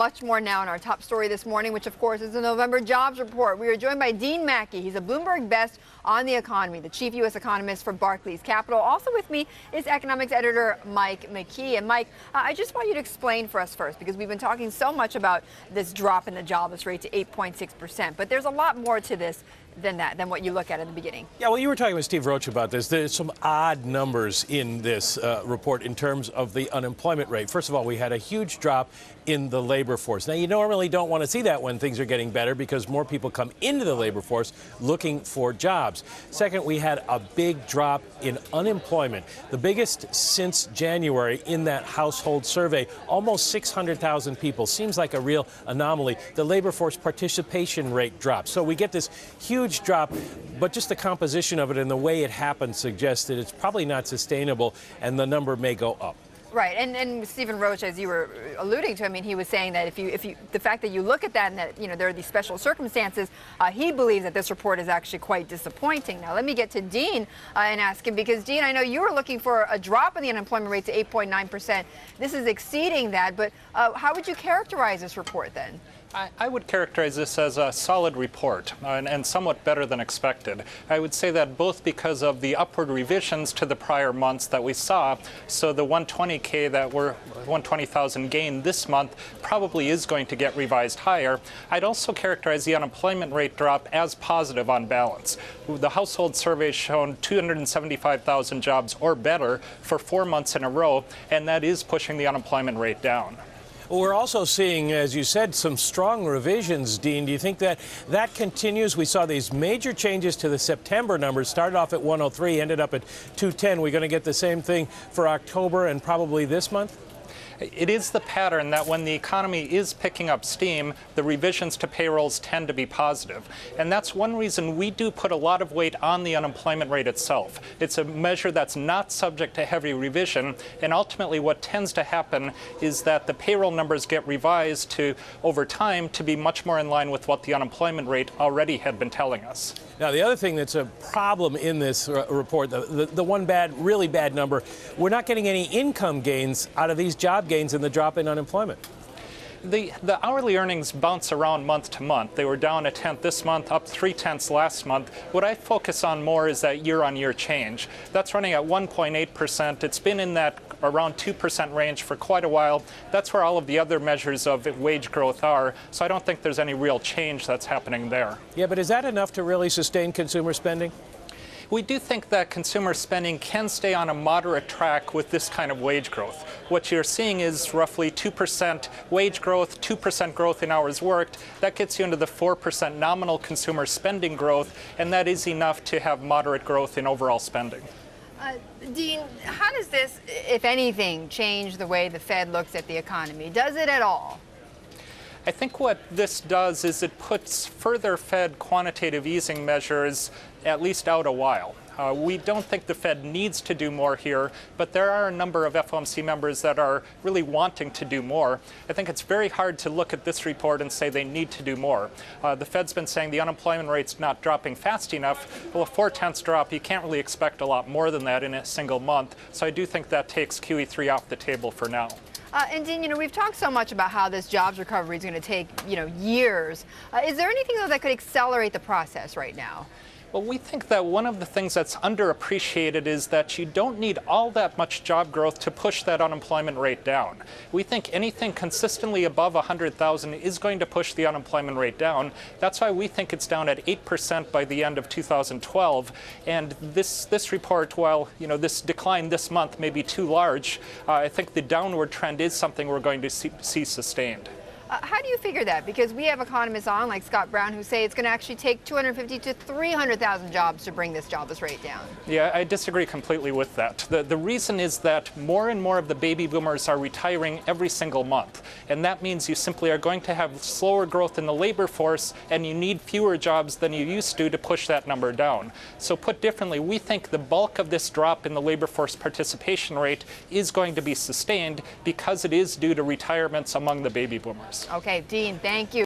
much more now in our top story this morning, which of course is the November jobs report. We are joined by Dean Maki. He's a Bloomberg Best on the economy, the chief U.S. economist for Barclays Capital. Also with me is economics editor Maki. And Mike, I just want you to explain for us first, because we've been talking so much about this drop in the jobless rate to 8.6%. But there's a lot more to this than what you look at in the beginning. Yeah, well, you were talking with Steve Roach about this. There's some odd numbers in this report in terms of the unemployment rate. First of all, we had a huge drop in the labor force. Now, you normally don't want to see that when things are getting better because more people come into the labor force looking for jobs. Second, we had a big drop in unemployment, the biggest since January in that household survey, almost 600,000 people. Seems like a real anomaly. The labor force participation rate dropped. So we get this huge drop, but just the composition of it and the way it happened suggests that it's probably not sustainable and the number may go up. Right, and Stephen Roach, as you were alluding to, I mean, he was saying that if you the fact that you look at that and that, you know, there are these special circumstances, he believes that this report is actually quite disappointing. Now, let me get to Dean and ask him, because Dean, I know you were looking for a drop in the unemployment rate to 8.9%. This is exceeding that, but how would you characterize this report then? I would characterize this as a solid report and somewhat better than expected. I would say that both because of the upward revisions to the prior months that we saw, so the 120K that were 120,000 gain this month probably is going to get revised higher. I'd also characterize the unemployment rate drop as positive on balance. The household survey shown 275,000 jobs or better for 4 months in a row, and that is pushing the unemployment rate down. We're also seeing, as you said, some strong revisions, Dean. Do you think that that continues? We saw these major changes to the September numbers. Started off at 103, ended up at 210. We're going to get the same thing for October and probably this month? It is the pattern that when the economy is picking up steam, the revisions to payrolls tend to be positive. And that's one reason we do put a lot of weight on the unemployment rate itself. It's a measure that's not subject to heavy revision. And ultimately, what tends to happen is that the payroll numbers get revised to, over time, to be much more in line with what the unemployment rate already had been telling us. Now, the other thing that's a problem in this report, the one really bad number, we're not getting any income gains out of these job gains and the drop in unemployment. The hourly earnings bounce around month to month. They were down 1/10 this month, up 3/10 last month. What I focus on more is that year-on-year change. That's running at 1.8%. It's been in that around 2% range for quite a while. That's where all of the other measures of wage growth are. So I don't think there's any real change that's happening there. Yeah, but is that enough to really sustain consumer spending? We do think that consumer spending can stay on a moderate track with this kind of wage growth. What you're seeing is roughly 2% wage growth, 2% growth in hours worked. That gets you into the 4% nominal consumer spending growth, and that is enough to have moderate growth in overall spending. Dean, how does this, if anything, change the way the Fed looks at the economy? Does it at all? I think what this does is it puts further Fed quantitative easing measures at least out a while. We don't think the Fed needs to do more here, but there are a number of FOMC members that are really wanting to do more. I think it's very hard to look at this report and say they need to do more. The Fed's been saying the unemployment rate's not dropping fast enough. Well, a 4/10 drop, you can't really expect a lot more than that in a single month. So I do think that takes QE3 off the table for now. And Dean, you know, we've talked so much about how this jobs recovery is going to take, you know, years. Is there anything, though, that could accelerate the process right now? Well, we think that one of the things that's underappreciated is that you don't need all that much job growth to push that unemployment rate down. We think anything consistently above 100,000 is going to push the unemployment rate down. That's why we think it's down at 8% by the end of 2012. And this report, while, you know, this decline this month may be too large, I think the downward trend is something we're going to see sustained. How do you figure that? Because we have economists on, like Scott Brown, who say it's going to actually take 250 to 300,000 jobs to bring this jobless rate down. Yeah, I disagree completely with that. The reason is that more and more of the baby boomers are retiring every single month. And that means you simply are going to have slower growth in the labor force, and you need fewer jobs than you used to push that number down. So put differently, we think the bulk of this drop in the labor force participation rate is going to be sustained because it is due to retirements among the baby boomers. Okay, Dean, thank you.